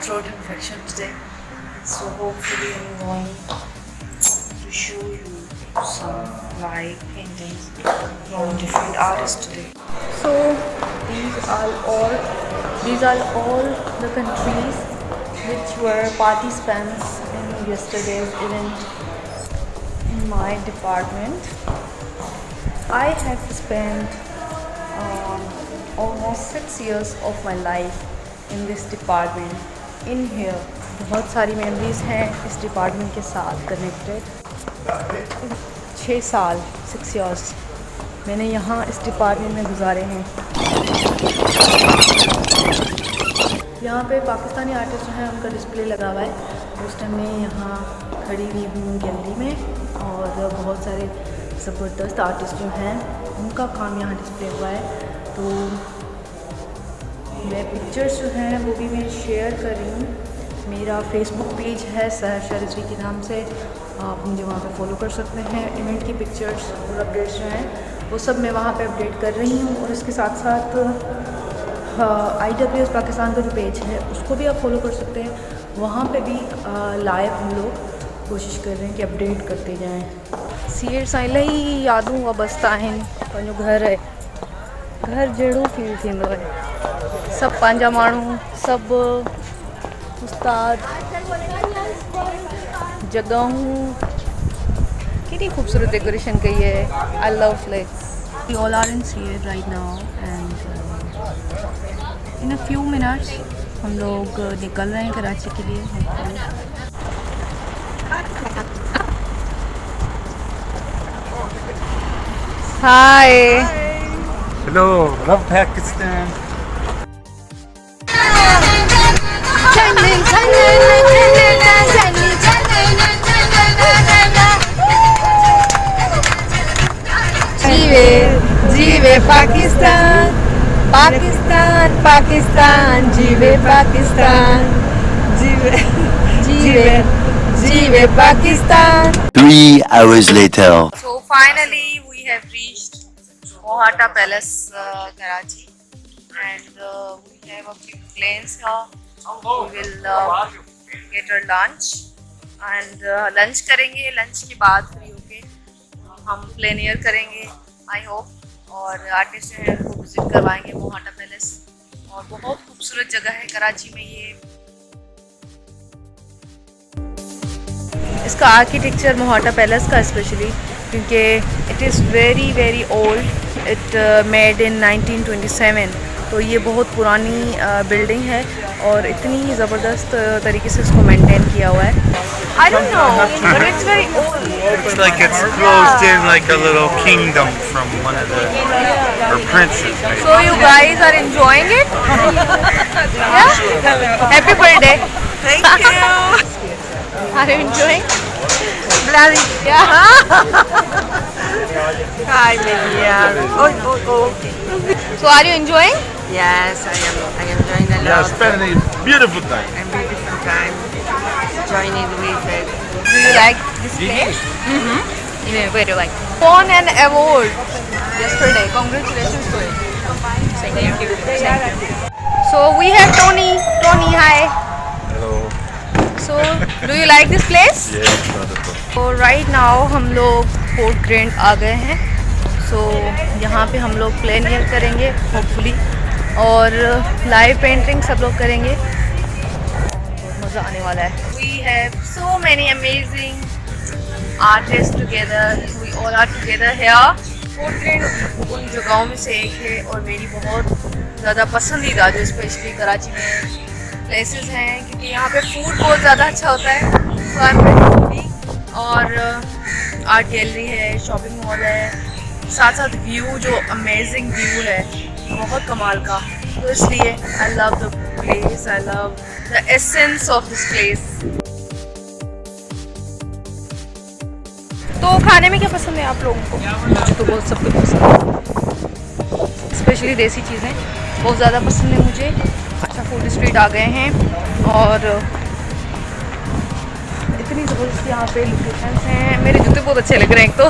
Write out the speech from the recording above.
throat infection today, so hopefully I'm going to show you some live paintings from different artists today. So these are all the countries which were participants in yesterday's event in my department. I have spent almost 6 years of my life in this department. In here बहुत सारी memories हैं इस department के साथ connected. 6 साल 6 years मैंने यहाँ इस डिपार्टमेंट में गुजारे हैं। यहाँ पे पाकिस्तानी आर्टिस्ट जो हैं उनका डिस्प्ले लगा हुआ है। उस टाइम मैं यहाँ खड़ी हुई हूँ गैलरी में और बहुत सारे ज़बरदस्त आर्टिस्ट जो हैं उनका काम यहाँ डिस्प्ले हुआ है। तो मैं पिक्चर्स जो हैं वो भी मैं शेयर कर रही हूँ। मेरा फेसबुक पेज है सहर्षा रिजवी के नाम से, आप मुझे वहाँ पे फॉलो कर सकते हैं। इवेंट की पिक्चर्स और अपडेट्स जो हैं वो सब मैं वहाँ पे अपडेट कर रही हूँ। और इसके साथ साथ IWS पाकिस्तान का जो पेज है उसको भी आप फॉलो कर सकते हैं। वहाँ पे भी लाइव हम लोग कोशिश कर रहे हैं कि अपडेट करते जाएँ। सीएर सां इलाही यादूं वाबस्ता आहिनि। पंहिंजो घर आहे, घर जहिड़ो फील थींदो आहे। सभु पंहिंजा माण्हू, सभु उस्ताद, जॻहूं, केॾी ख़ूबसूरत डेकोरेशन कई है। I love flex. We all are in सीएर right now and in a few minutes हम लोग निकल रहे हैं कराची के लिए। Hi, hello, love Pakistan. जीवे जीवे पाकिस्तान, पाकिस्तान पाकिस्तान, जीवे पाकिस्तान, जीवे जीवे जीवे Pakistan. 3 hours later. So finally we have reached Mohatta Palace, Karachi, and we have a few planes here. We will get our lunch and lunch करेंगे। लंच के बाद फ्री होके हम प्लेन एयर करेंगे आई होप, और आर्टिस्ट हैं उनको visit करवाएंगे मोहाटा पैलेस। और बहुत खूबसूरत जगह है कराची में ये। इसका आर्किटेक्चर मोहाटा पैलेस का स्पेशली क्योंकि it is very very old, it made in 1927। तो ये बहुत पुरानी बिल्डिंग है और इतनी ज़बरदस्त तरीके से इसको मेंटेन किया हुआ है। I don't know, but it's very old. It's like it's closed in like a little kingdom from one of the her princes. Maybe. So you guys are enjoying it? Yeah? Happy birthday. Thank you. Are you enjoying? Bloody. Yeah. Hi, Lydia. Okay. So are you enjoying? Yes, I am enjoying a Yeah, lot. spending a beautiful time. A beautiful time. Joining with it. Do you like this place? Where do you like? Won an award yesterday. Congratulations to it. Thank you. Thank you. So we have Tony. Tony, hi. Hello. So do you like this place? Yes, wonderful. तो right now हम लोग fort grand आ गए हैं। सो यहाँ पे हम लोग plein air करेंगे होपफुली, और लाइव पेंटिंग सब लोग करेंगे। बहुत मज़ा आने वाला है। We have so many amazing artist together, we all are together here. Fort grand उन जगहों में से एक है और मेरी बहुत ज़्यादा पसंदीदा जो स्पेशली कराची में प्लेसेस हैं, क्योंकि यहाँ पे फूड बहुत ज़्यादा अच्छा होता है और आर्ट गैलरी है, शॉपिंग मॉल है, साथ साथ व्यू जो अमेजिंग व्यू है बहुत कमाल का। तो इसलिए I love the place, I love the essence of this place. तो खाने में क्या पसंद है आप लोगों को? मुझे तो बहुत सब कुछ पसंद है, स्पेशली देसी चीज़ें बहुत ज़्यादा पसंद है मुझे। अच्छा, फूड स्ट्रीट आ गए हैं और इतनी ज़बरदस्त यहाँ पे लोकेशंस हैं। मेरे जूते बहुत अच्छे लग रहे हैं एक तो